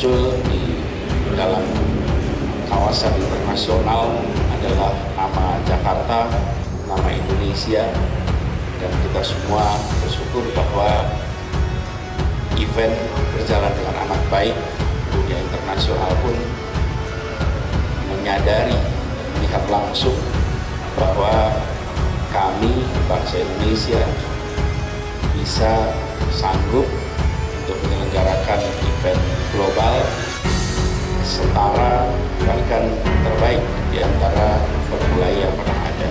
muncul di dalam kawasan internasional adalah nama Jakarta, nama Indonesia, dan kita semua bersyukur bahwa event berjalan dengan amat baik. Dunia internasional pun menyadari dan melihat langsung bahwa kami, bangsa Indonesia, bisa sanggup untuk menyelenggarakan event global setara bahkan terbaik di antara Formula E yang pernah ada.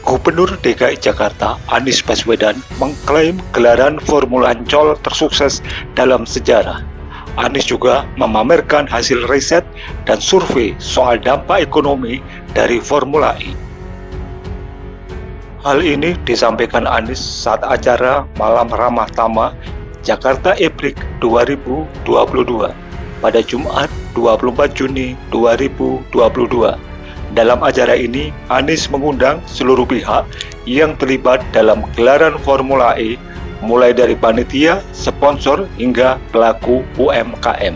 Gubernur DKI Jakarta Anies Baswedan mengklaim gelaran Formula Ancol tersukses dalam sejarah. Anies juga memamerkan hasil riset dan survei soal dampak ekonomi dari Formula E. Hal ini disampaikan Anies saat acara Malam Ramah Tamah Jakarta E-Prix 2022 pada Jumat 24 Juni 2022. Dalam acara ini, Anies mengundang seluruh pihak yang terlibat dalam gelaran Formula E, mulai dari panitia, sponsor, hingga pelaku UMKM.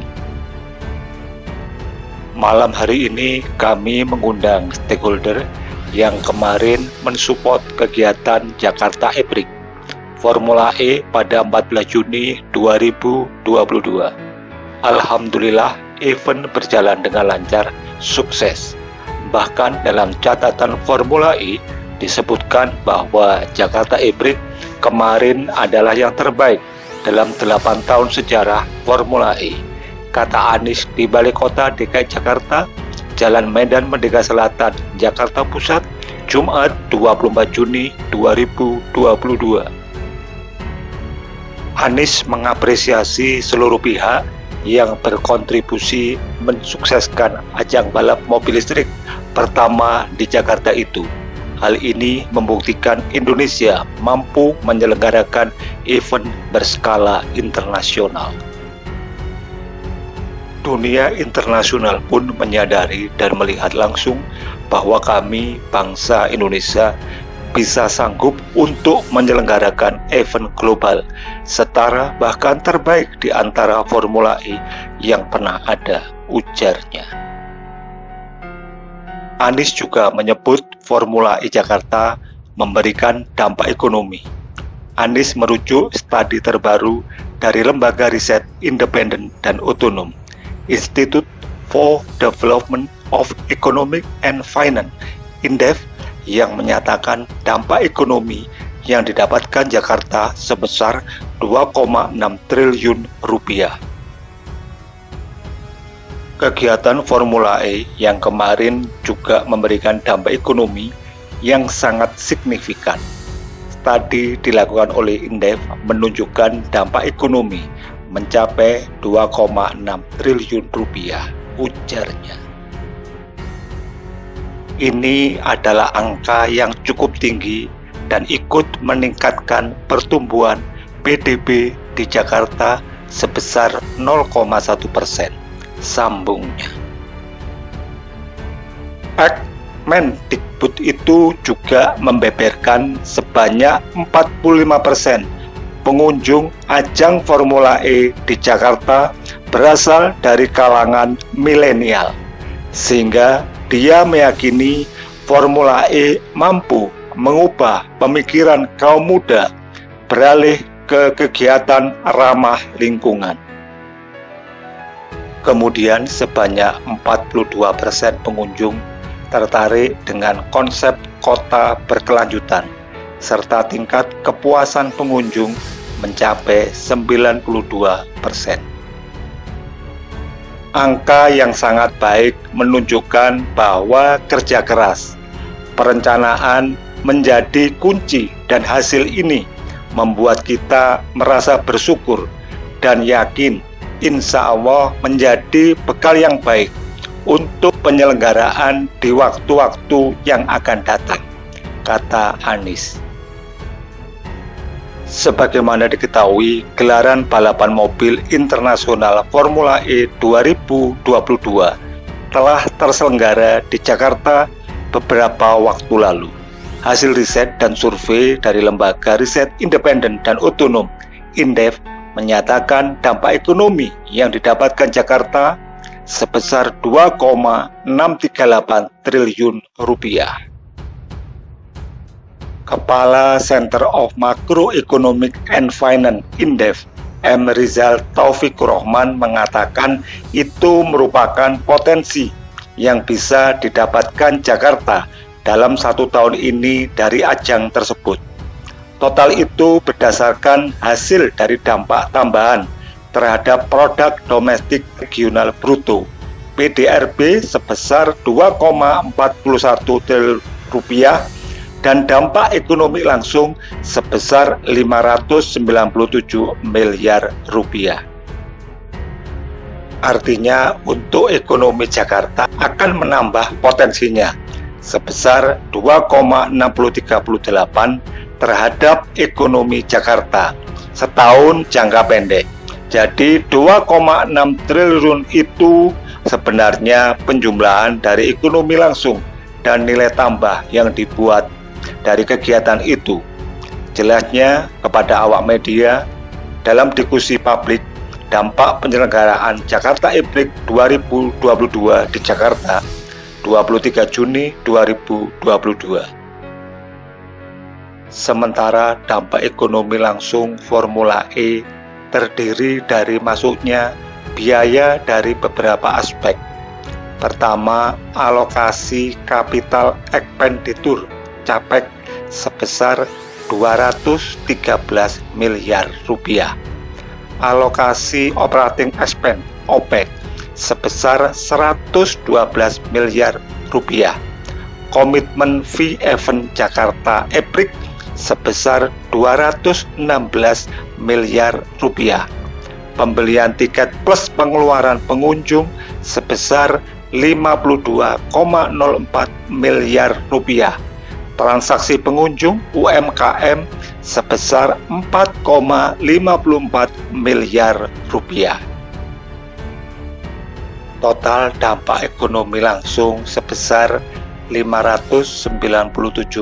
Malam hari ini kami mengundang stakeholder yang kemarin mensupport kegiatan Jakarta E-Prix Formula E pada 14 Juni 2022. Alhamdulillah, event berjalan dengan lancar, sukses. Bahkan dalam catatan Formula E disebutkan bahwa Jakarta E-Prix kemarin adalah yang terbaik dalam 8 tahun sejarah Formula E. Kata Anies di Balai Kota DKI Jakarta, Jalan Medan Merdeka Selatan, Jakarta Pusat, Jumat 24 Juni 2022. Anies mengapresiasi seluruh pihak yang berkontribusi mensukseskan ajang balap mobil listrik pertama di Jakarta itu. Hal ini membuktikan Indonesia mampu menyelenggarakan event berskala internasional. Dunia internasional pun menyadari dan melihat langsung bahwa kami, bangsa Indonesia, bisa sanggup untuk menyelenggarakan event global setara bahkan terbaik di antara Formula E yang pernah ada, ujarnya. Anies juga menyebut Formula E Jakarta memberikan dampak ekonomi. Anies merujuk studi terbaru dari lembaga riset independen dan otonom, Institute for Development of Economic and Finance, INDEF, yang menyatakan dampak ekonomi yang didapatkan Jakarta sebesar 2,6 triliun rupiah. Kegiatan Formula E yang kemarin juga memberikan dampak ekonomi yang sangat signifikan. Studi dilakukan oleh INDEF menunjukkan dampak ekonomi mencapai 2,6 triliun rupiah, ujarnya. Ini adalah angka yang cukup tinggi dan ikut meningkatkan pertumbuhan PDB di Jakarta sebesar 0,1%, sambungnya. Mendikbud itu juga membeberkan sebanyak 45% pengunjung ajang Formula E di Jakarta berasal dari kalangan milenial, sehingga dia meyakini Formula E mampu mengubah pemikiran kaum muda beralih ke kegiatan ramah lingkungan. Kemudian sebanyak 42% pengunjung tertarik dengan konsep kota berkelanjutan, serta tingkat kepuasan pengunjung mencapai 92%. Angka yang sangat baik menunjukkan bahwa kerja keras, perencanaan menjadi kunci, dan hasil ini membuat kita merasa bersyukur dan yakin insya Allah menjadi bekal yang baik untuk penyelenggaraan di waktu-waktu yang akan datang, kata Anies. Sebagaimana diketahui, gelaran balapan mobil internasional Formula E 2022 telah terselenggara di Jakarta beberapa waktu lalu. Hasil riset dan survei dari lembaga riset independen dan otonom Indef menyatakan dampak ekonomi yang didapatkan Jakarta sebesar 2,638 triliun rupiah. Kepala Center of Macroeconomic and Finance Indef, M. Rizal Taufikur Rahman, mengatakan itu merupakan potensi yang bisa didapatkan Jakarta dalam 1 tahun ini dari ajang tersebut. Total itu berdasarkan hasil dari dampak tambahan terhadap produk domestik regional bruto (PDRB) sebesar 2,41 triliun rupiah dan dampak ekonomi langsung sebesar 597 miliar rupiah. Artinya untuk ekonomi Jakarta akan menambah potensinya sebesar 2,638 terhadap ekonomi Jakarta setahun jangka pendek. Jadi 2,6 triliun itu sebenarnya penjumlahan dari ekonomi langsung dan nilai tambah yang dibuat dari kegiatan itu. Jelasnya kepada awak media dalam diskusi publik dampak penyelenggaraan Jakarta E-Prix 2022 di Jakarta 23 Juni 2022. Sementara dampak ekonomi langsung Formula E terdiri dari masuknya biaya dari beberapa aspek. Pertama, alokasi kapital ekspenditur CAPEX sebesar 213 miliar rupiah. Alokasi operating expense OPEX sebesar 112 miliar rupiah. Komitmen fee event Jakarta E-Prix sebesar 216 miliar rupiah. Pembelian tiket plus pengeluaran pengunjung sebesar 52,04 miliar rupiah. Transaksi pengunjung UMKM sebesar 4,54 miliar rupiah. Total dampak ekonomi langsung sebesar 597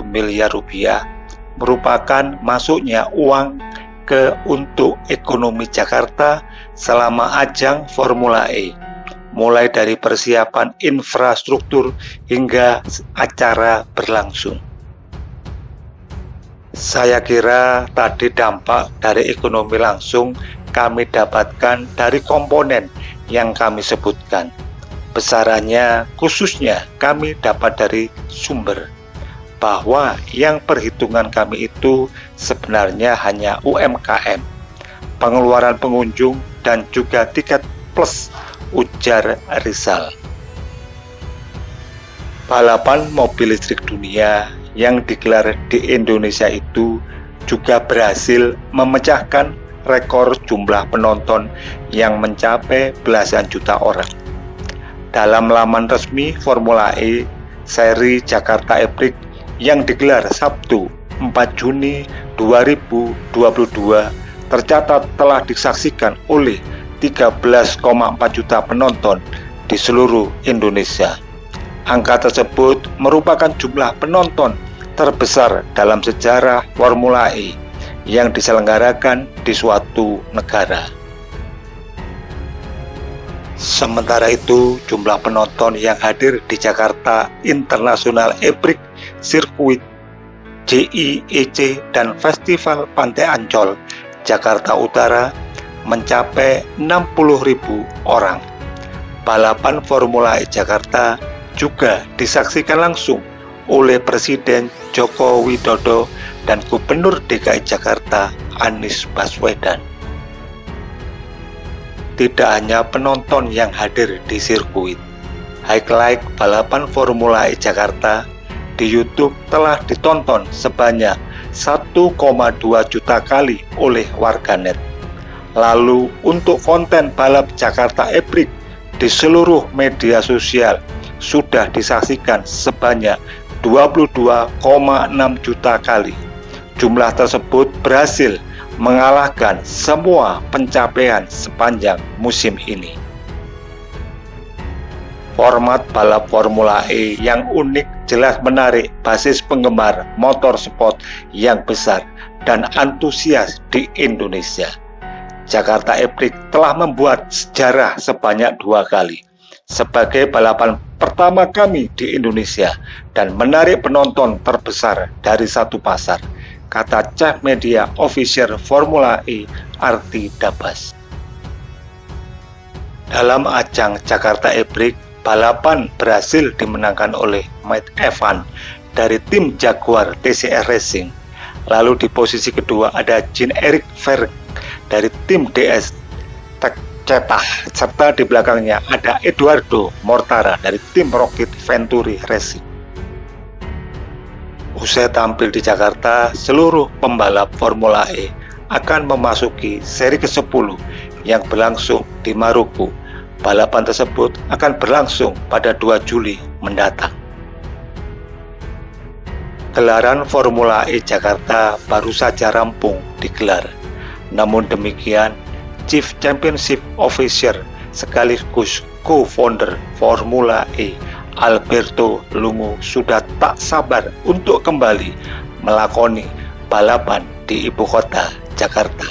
miliar rupiah merupakan masuknya uang untuk ekonomi Jakarta selama ajang Formula E, mulai dari persiapan infrastruktur hingga acara berlangsung. Saya kira tadi dampak dari ekonomi langsung kami dapatkan dari komponen yang kami sebutkan. Besarannya khususnya kami dapat dari sumber, bahwa yang perhitungan kami itu sebenarnya hanya UMKM, pengeluaran pengunjung dan juga tiket plus, ujar Rizal. Balapan mobil listrik dunia yang digelar di Indonesia itu juga berhasil memecahkan rekor jumlah penonton yang mencapai belasan juta orang. Dalam laman resmi Formula E seri Jakarta E-Prix yang digelar Sabtu 4 Juni 2022 tercatat telah disaksikan oleh 13,4 juta penonton di seluruh Indonesia. Angka tersebut merupakan jumlah penonton terbesar dalam sejarah Formula E yang diselenggarakan di suatu negara. Sementara itu, jumlah penonton yang hadir di Jakarta International E-Prix Circuit, JIEC, dan Festival Pantai Ancol, Jakarta Utara mencapai 60.000 orang. Balapan Formula E Jakarta juga disaksikan langsung oleh Presiden Joko Widodo dan Gubernur DKI Jakarta Anies Baswedan. Tidak hanya penonton yang hadir di sirkuit, highlight balapan Formula E Jakarta di YouTube telah ditonton sebanyak 1,2 juta kali oleh warganet. Lalu untuk konten balap Jakarta E-Prix di seluruh media sosial sudah disaksikan sebanyak 22,6 juta kali. Jumlah tersebut berhasil mengalahkan semua pencapaian sepanjang musim ini. Format balap Formula E yang unik jelas menarik basis penggemar motorsport yang besar dan antusias di Indonesia. Jakarta E-Prix telah membuat sejarah sebanyak 2 kali sebagai balapan pertama kami di Indonesia dan menarik penonton terbesar dari satu pasar, kata Chief Media Officer Formula E Arti Dabas. Dalam ajang Jakarta E-Prix, balapan berhasil dimenangkan oleh Matt Evans dari tim Jaguar TCR Racing. Lalu di posisi kedua ada Jean-Eric Vergne dari tim DS Techeetah, serta di belakangnya ada Eduardo Mortara dari tim Rocket Venturi Racing. Usai tampil di Jakarta, seluruh pembalap Formula E akan memasuki seri ke-10 yang berlangsung di Maroko. Balapan tersebut akan berlangsung pada 2 Juli mendatang. Gelaran Formula E Jakarta baru saja rampung digelar. Namun demikian, Chief Championship Officer sekaligus co-founder Formula E Alberto Lungu sudah tak sabar untuk kembali melakoni balapan di ibu kota Jakarta.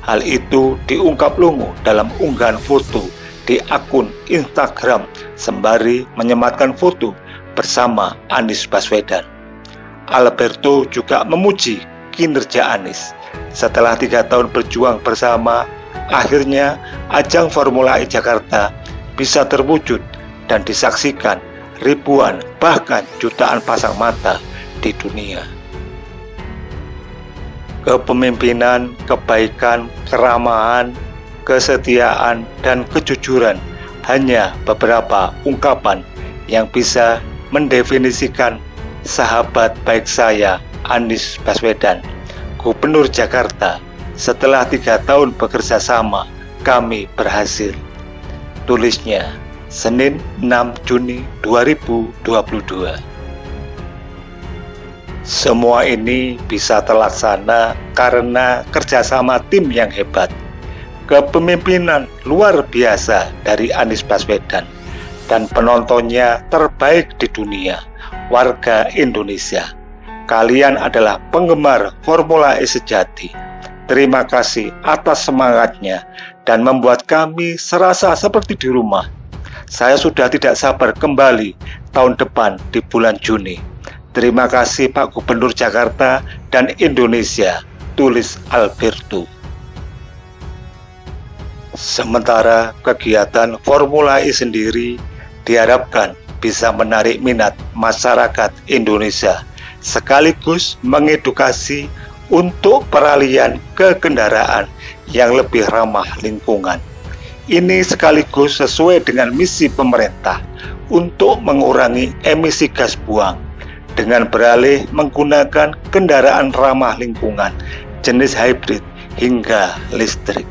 Hal itu diungkap Lungu dalam unggahan foto di akun Instagram sembari menyematkan foto bersama Anies Baswedan. Alberto juga memuji kinerja Anies. Setelah 3 tahun berjuang bersama, akhirnya ajang Formula E Jakarta bisa terwujud dan disaksikan ribuan bahkan jutaan pasang mata di dunia. Kepemimpinan, kebaikan, keramahan, kesetiaan, dan kejujuran hanya beberapa ungkapan yang bisa mendefinisikan sahabat baik saya, Anies Baswedan, Gubernur Jakarta. Setelah 3 tahun bekerja sama, kami berhasil. Tulisnya Senin 6 Juni 2022. Semua ini bisa terlaksana karena kerjasama tim yang hebat, kepemimpinan luar biasa dari Anies Baswedan, dan penontonnya terbaik di dunia, warga Indonesia. Kalian adalah penggemar Formula E sejati. Terima kasih atas semangatnya dan membuat kami serasa seperti di rumah. Saya sudah tidak sabar kembali tahun depan di bulan Juni. Terima kasih Pak Gubernur Jakarta dan Indonesia, tulis Alberto. Sementara kegiatan Formula E sendiri diharapkan bisa menarik minat masyarakat Indonesia, sekaligus mengedukasi untuk peralihan ke kendaraan yang lebih ramah lingkungan. Ini sekaligus sesuai dengan misi pemerintah untuk mengurangi emisi gas buang dengan beralih menggunakan kendaraan ramah lingkungan jenis hybrid hingga listrik.